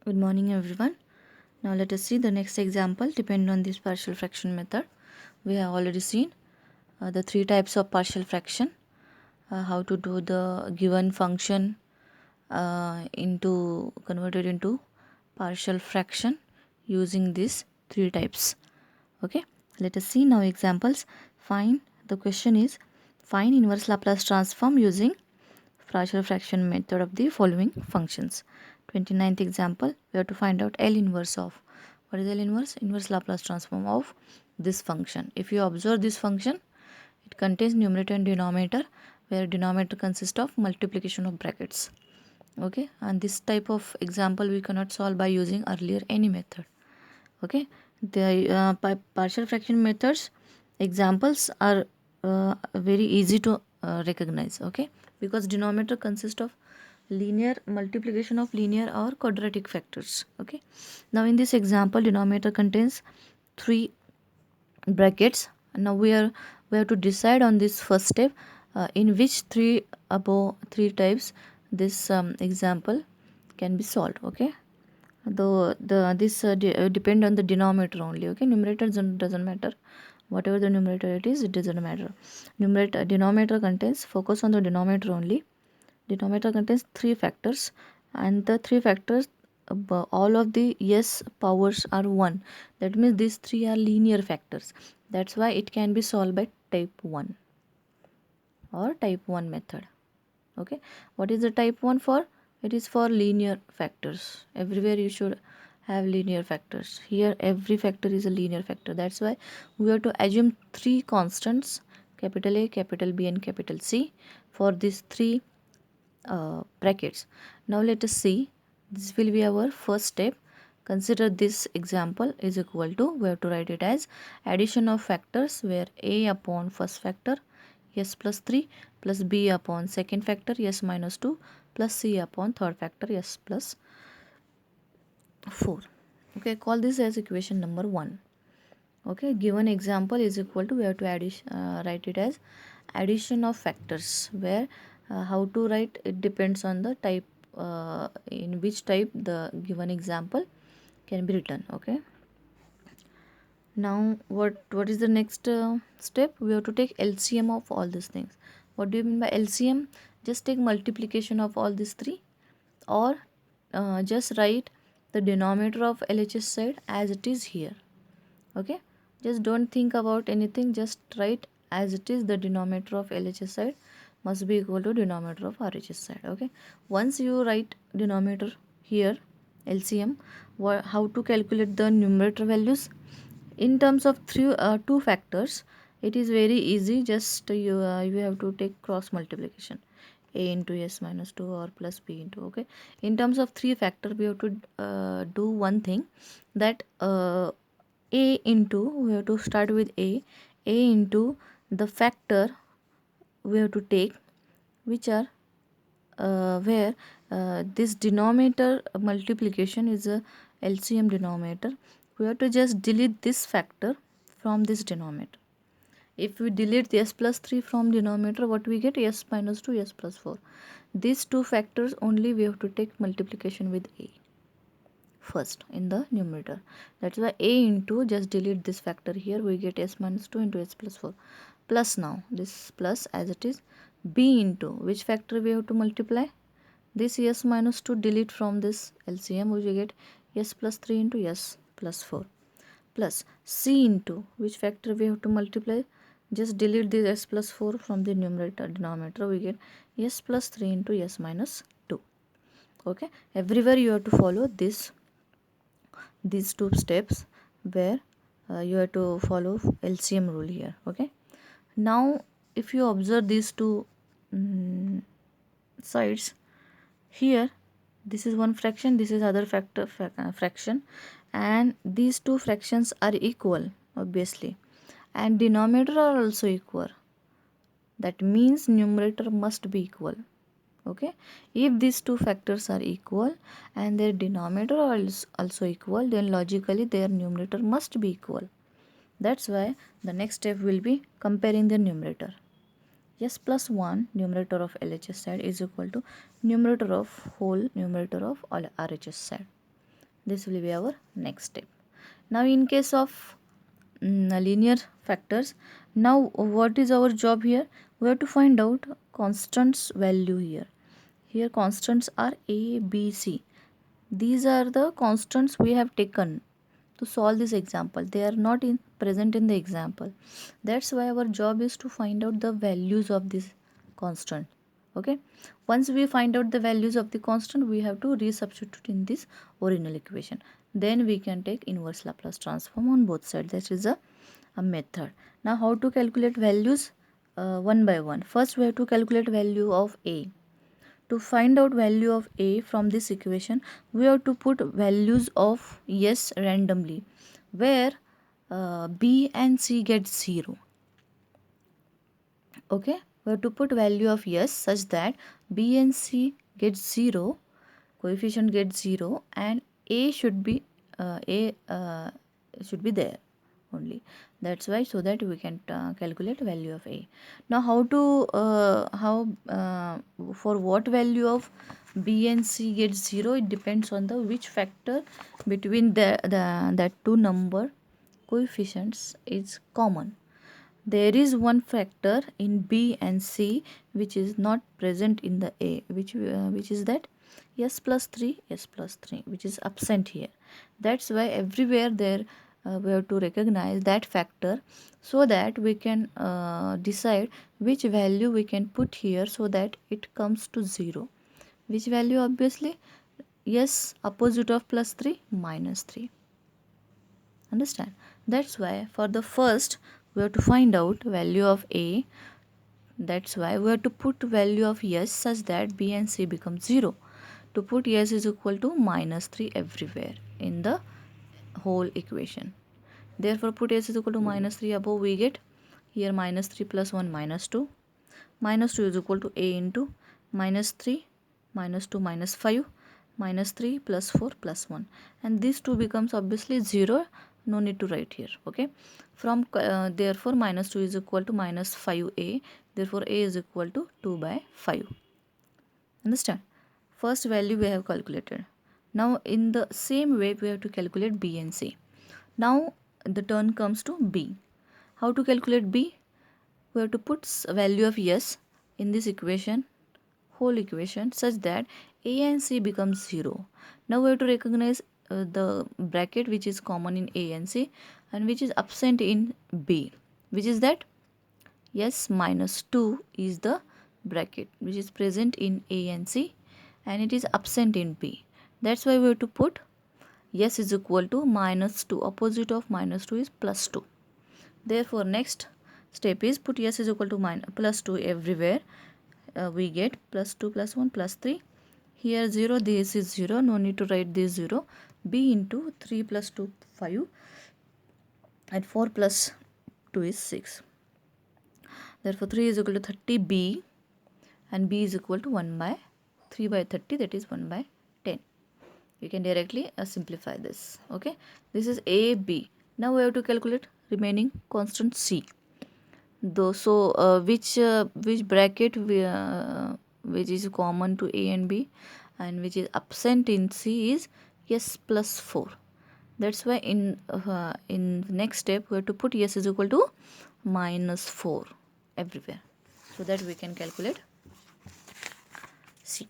Good morning, everyone. Now let us see the next example depending on this partial fraction method. We have already seen the three types of partial fraction, how to do the given function into converted into partial fraction using these three types. Okay, let us see now examples. Find the question is find inverse Laplace transform using partial fraction method of the following functions. 29th example, we have to find out L inverse of. What is L inverse? Inverse Laplace transform of this function. If you observe this function, it contains numerator and denominator, where denominator consists of multiplication of brackets. Okay, and this type of example we cannot solve by using earlier any method. Okay, the partial fraction methods examples are very easy to recognize. Okay, because denominator consists of linear multiplication of linear or quadratic factors. Okay, now in this example denominator contains three brackets. Now we have to decide on this first step, in which three above three types this example can be solved. Okay, though the this depend on the denominator only. Okay, numerator doesn't matter. Whatever the numerator it is, it doesn't matter. Numerator denominator contains, focus on the denominator only. Denominator contains three factors, and the three factors, all of the s powers are 1. That means these three are linear factors. That's why it can be solved by type 1 or type 1 method. Okay, what is the type 1 for? It is for linear factors. Everywhere you should have linear factors. Here every factor is a linear factor. That's why we have to assume three constants, capital A, capital B and capital C, for these three brackets. Now let us see, this will be our first step. Consider this example is equal to, we have to write it as addition of factors, where a upon first factor s plus 3 plus b upon second factor s minus 2 plus c upon third factor s plus 4. Okay, call this as equation number 1. Okay, given example is equal to, we have to write it as addition of factors, where how to write it depends on the type, in which type the given example can be written. Okay, now what is the next step? We have to take LCM of all these things. What do you mean by LCM? Just take multiplication of all these three, or just write the denominator of LHS side as it is here. Okay, just don't think about anything, just write as it is. The denominator of LHS side must be equal to denominator of RHS side. Okay, once you write denominator here, LCM, how to calculate the numerator values in terms of two factors? It is very easy. Just you have to take cross multiplication, a into s minus 2 or plus b into. Okay, in terms of three factor, we have to do one thing, that a into, we have to start with a into the factor we have to take, which are where this denominator multiplication is a LCM denominator. We have to just delete this factor from this denominator. If we delete the s plus 3 from denominator, what we get? S minus 2, s plus 4. These two factors only we have to take multiplication with a first in the numerator. That's why a into, just delete this factor here, we get s minus 2 into s plus 4, plus, now this plus as it is, b into which factor we have to multiply? This s minus 2, delete from this LCM, we get s plus 3 into s plus 4, plus c into which factor we have to multiply? Just delete this s plus 4 from the numerator, denominator, we get s plus 3 into s minus 2. Okay, everywhere you have to follow these two steps, where you have to follow LCM rule here. Okay, now if you observe these two sides, here this is one fraction, this is other fraction, and these two fractions are equal, obviously, and denominator are also equal. That means numerator must be equal. Okay, if these two factors are equal and their denominator are also equal, then logically their numerator must be equal. That's why the next step will be comparing the numerator. S plus 1 numerator of LHS side is equal to numerator of whole numerator of RHS side. This will be our next step. Now in case of linear factors, now what is our job here? We have to find out constants value here. Here constants are a, b, c. These are the constants we have taken to solve this example. They are not present in the example. That's why our job is to find out the values of this constant. Okay, once we find out the values of the constant, we have to resubstitute in this original equation. Then we can take inverse Laplace transform on both sides. That is a method. Now how to calculate values? One by one. First we have to calculate value of a. To find out value of a from this equation, we have to put values of s randomly, where b and c get 0. Okay, we have to put value of s such that b and c get 0, coefficient gets 0, and a should be should be there only. That's why, so that we can calculate value of a. Now how to for what value of b and c gets 0, it depends on the which factor between that two number coefficients is common. There is one factor in b and c which is not present in the a, which is that s plus 3, which is absent here. That's why everywhere there we have to recognize that factor, so that we can decide which value we can put here so that it comes to 0. Which value? Obviously yes, opposite of plus 3, minus 3. Understand? That's why for the first we have to find out value of a. That's why we have to put value of s such that b and c become 0. To put s is equal to minus 3 everywhere in the whole equation. Therefore put s is equal to minus 3 above, we get here minus 3 plus 1 minus 2. Minus 2 is equal to a into minus 3 minus 2 minus 5 minus 3 plus 4 plus 1, and these two becomes obviously 0. No need to write here. Okay, from therefore minus 2 is equal to minus 5a. Therefore a is equal to 2 by 5. Understand? First value we have calculated. Now in the same way we have to calculate b and c. Now the turn comes to b. How to calculate b? We have to put value of s in this equation, whole equation, such that a and c becomes 0. Now we have to recognize the bracket which is common in a and c and which is absent in b, which is that s minus 2 is the bracket which is present in a and c and it is absent in b. That's why we have to put s is equal to minus 2. Opposite of minus 2 is plus 2. Therefore next step is put s is equal to plus 2 everywhere. We get plus 2 plus 1 plus 3. Here 0, this is 0. No need to write this 0. b into 3 plus 2, 5. And 4 plus 2 is 6. Therefore 3 is equal to 30b. And b is equal to 1 by 3 by 30. That is 1 by 10. You can directly simplify this. Okay. This is a, b. Now we have to calculate remaining constant c. Though, so which bracket which is common to a and b and which is absent in c is s plus 4. That's why in next step we have to put s is equal to minus 4 everywhere, so that we can calculate c.